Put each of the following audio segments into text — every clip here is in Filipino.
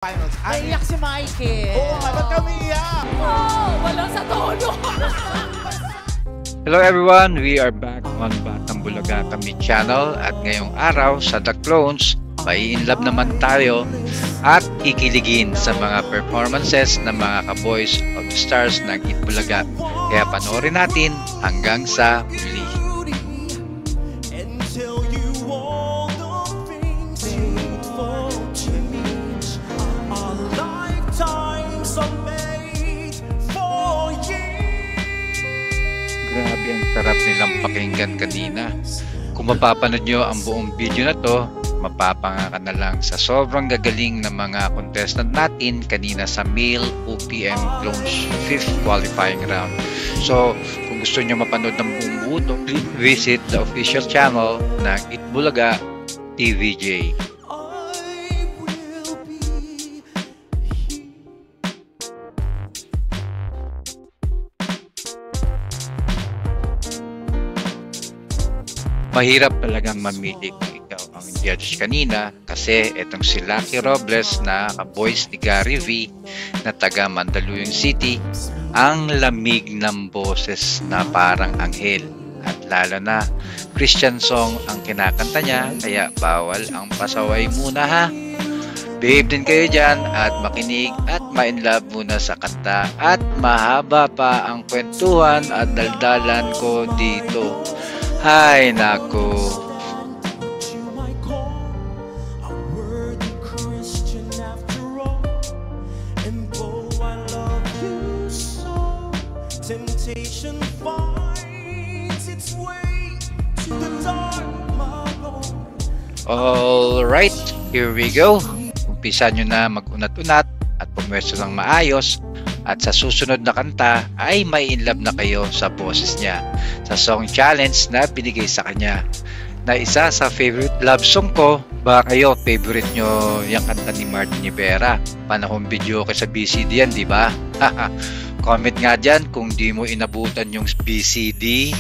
Finals. Naiyak si Michael. Oo nga, ba't kami iyak? Oh, walang sa tono. Hello everyone, we are back on Batang Bulaga Kami channel at ngayong araw sa The Clones, mai-inlove naman tayo at ikiligin sa mga performances ng mga ka-boys of the stars ng Itbulaga. Kaya panoorin natin hanggang sa huli. Grabe ang sarap nilang pakinggan kanina. Kung mapapanood nyo ang buong video na to, mapapanga ka na lang sa sobrang gagaling ng mga contestant natin kanina sa male OPM Clones 5th qualifying round. So, kung gusto nyo mapanood ng buong buo to, please visit the official channel ng Itbulaga TVJ. Mahirap talagang mamili kung ikaw ang judge kanina kasi itong si Lucky Robles na ka-boys ni Gary V na taga Mandaluyong City, ang lamig ng boses na parang anghel at lalo na Christian song ang kinakanta niya kaya bawal ang pasaway muna ha. Behave din kayo dyan at makinig at ma-inlove muna sa kanta at mahaba pa ang kwentuhan at daldalan ko dito. Ay, nako. Alright, here we go. Umpisa nyo na mag-unat-unat at pumwesto ng maayos. At sa susunod na kanta ay may inlove na kayo sa boses niya sa song challenge na binigay sa kanya na isa sa favorite love song ko. Baka kayo favorite nyo yung kanta ni Martin Rivera, panahon video ko sa BCD yan, di ba? Comment nga dyan kung di mo inabutan yung BCD.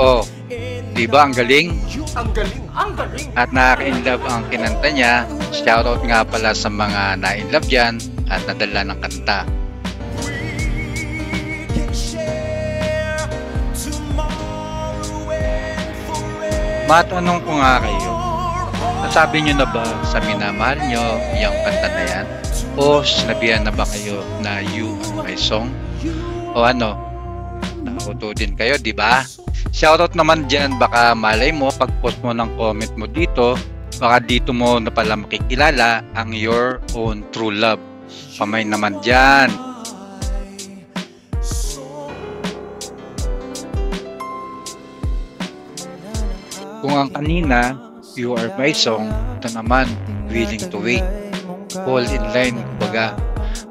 Oh, di ba ang galing? Ang galing, ang galing. At nakaka-inlove ang kinanta niya. Shoutout nga pala sa mga na-inlove dyan at nadala ng kanta. Matanong ko nga kayo, nasabi nyo na ba sa minamahal nyo yung kanta na yan? O sinabihan na ba kayo na you are my song? O ano, nauto din kayo, di ba? Shoutout naman dyan, baka malay mo pag-post mo ng comment mo dito, baka dito mo na pala makikilala ang your own true love. Pamay naman dyan. Kung ang kanina, you are my song, ito naman, willing to wait. Fall in line, kumbaga.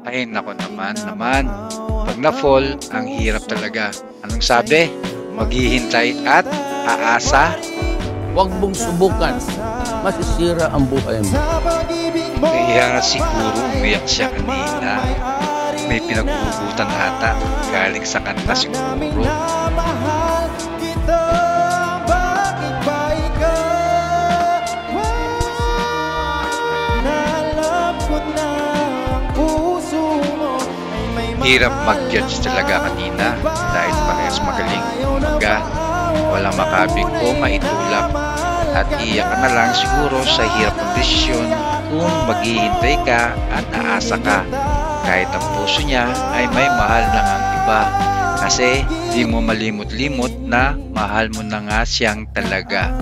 Ay, nako naman. Pag na-fall, ang hirap talaga. Anong sabi? Maghihintay at aasa. Huwag mong subukan, masisira ang buhay mo. Kaya siguro umiyak siya kanina. May pinagbubutan ata galing sa kanta siguro. Hirap mag-judge talaga kanina dahil parehas magaling. Kumbaga, walang makabig o maitulak. At iyak ka na lang siguro sa hirap ng desisyon kung maghihintay ka at aasa ka. Kahit ang puso niya ay may mahal na ang iba. Kasi di mo malimot-limot na mahal mo na nga siyang talaga.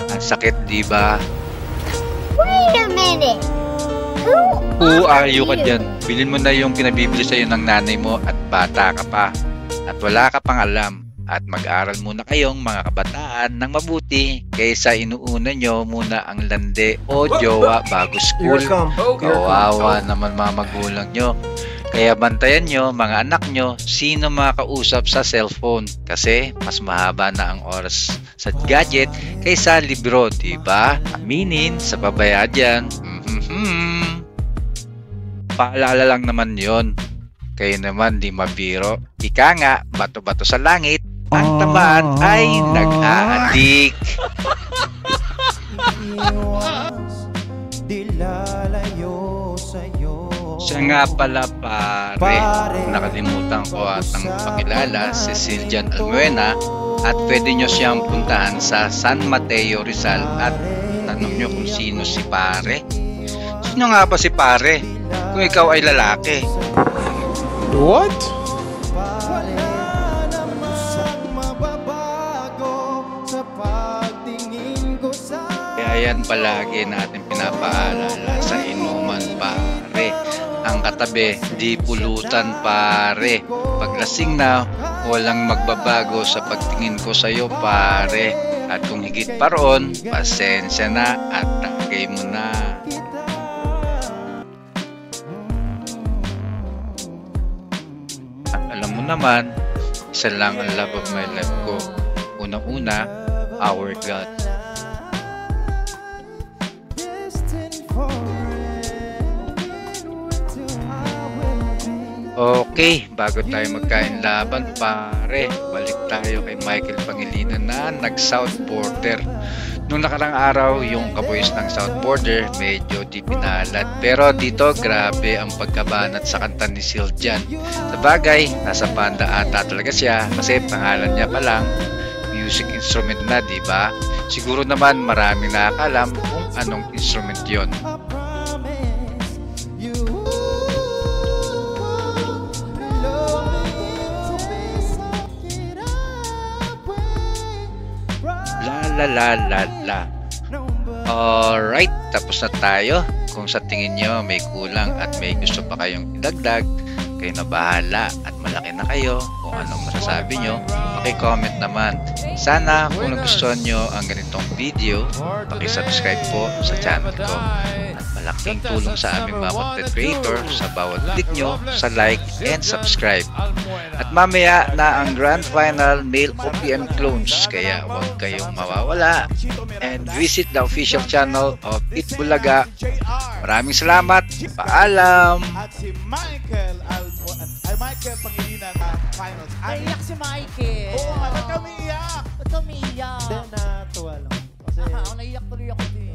Ang sakit, di ba? Wait a minute. Who are you ka dyan? Bilhin mo na yung pinabibili sa'yo ng nanay mo at bata ka pa. At wala ka pang alam. At mag-aral muna kayong mga kabataan ng mabuti kaysa inuuna nyo muna ang lande o jowa bago school. Kawawa naman mga magulang nyo. Kaya bantayan nyo mga anak nyo sino makakausap sa cellphone kasi mas mahaba na ang oras sa gadget kaysa libro, diba? Aminin sa babayad yan. Paalala lang naman yon. Kayo naman di mabiro. Ika nga, bato-bato sa langit. Ang tamaan ay nag-aadik. Siya nga pala pare, nakalimutan ko at ang pakilala, si Siljan Almuena, at pwede nyo siyang puntahan sa San Mateo Rizal at tanong nyo kung sino si pare. Sino nga ba si pare kung ikaw ay lalaki? What? Kaya yan palagi natin pinapaalala sa inuman pare. Ang katabi, di pulutan pare. Paglasing na, walang magbabago sa pagtingin ko sa'yo pare. At kung higit pa roon, pasensya na at tagay mo na. At alam mo naman, isa lang ang love of my life ko. Unang-una, our God. Okay, bago tayo magkain laban pare, balik tayo kay Michael Pangilinan na nag-South Border. Nung nakarang araw, yung kaboys ng South Border medyo di pinalat. Pero dito, grabe ang pagkabanat sa kanta ni Siljan. Sa bagay, nasa Panda ata talaga siya kasi pangalan niya pa lang, music instrument na, di ba? Siguro naman maraming nakakalam kung anong instrument yon. La. Alright, tapos na tayo. Kung sa tingin nyo may kulang at may gusto pa kayong idagdag, kayo na bahala at malaki na kayo kung anong masasabi nyo, paki-comment naman. Sana kung nagustuhan nyo ang ganitong video, paki-subscribe po sa channel ko. At malaking tulong sa aming mga content creator sa bawat click nyo sa like and subscribe. At mamaya na ang grand final male OPM clones, kaya huwag kayong mawawala and visit the official channel of Itbulaga. Maraming salamat. Paalam. At si Michael Pangilinan na finals. Naiyak si Michael. Oo nga, ba't kami iyak? Ba't umiiyak? Natuwa lang. Kasi Naiyak tuloy ako din.